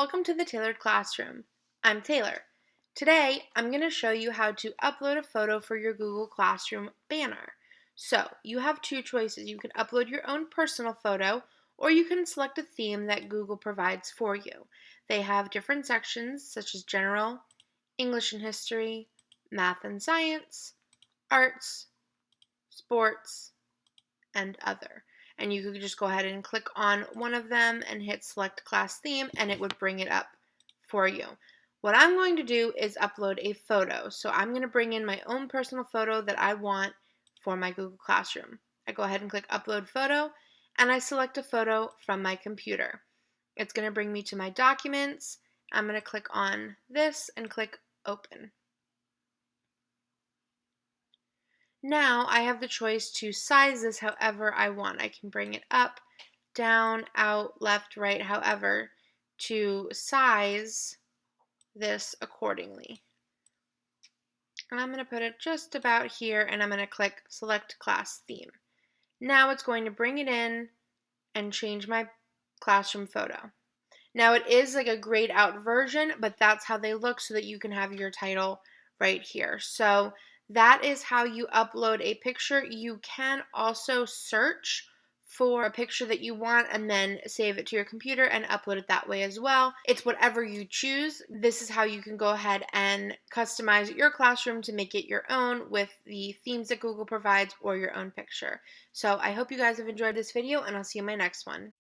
Welcome to the Tailored Classroom. I'm Taylor. Today, I'm going to show you how to upload a photo for your Google Classroom banner. So, you have two choices. You can upload your own personal photo, or you can select a theme that Google provides for you. They have different sections such as General, English and History, Math and Science, Arts, Sports, and Other. And you could just go ahead and click on one of them and hit Select Class Theme, and it would bring it up for you. What I'm going to do is upload a photo. So I'm going to bring in my own personal photo that I want for my Google Classroom. I go ahead and click Upload Photo, and I select a photo from my computer. It's going to bring me to my documents. I'm going to click on this and click Open. Now I have the choice to size this however I want. I can bring it up, down, out, left, right, however, to size this accordingly. And I'm going to put it just about here, and I'm going to click Select Class Theme. Now it's going to bring it in and change my classroom photo. Now it is like a grayed out version, but that's how they look so that you can have your title right here. So that is how you upload a picture. You can also search for a picture that you want and then save it to your computer and upload it that way as well. It's whatever you choose. This is how you can go ahead and customize your classroom to make it your own with the themes that Google provides or your own picture. So I hope you guys have enjoyed this video, and I'll see you in my next one.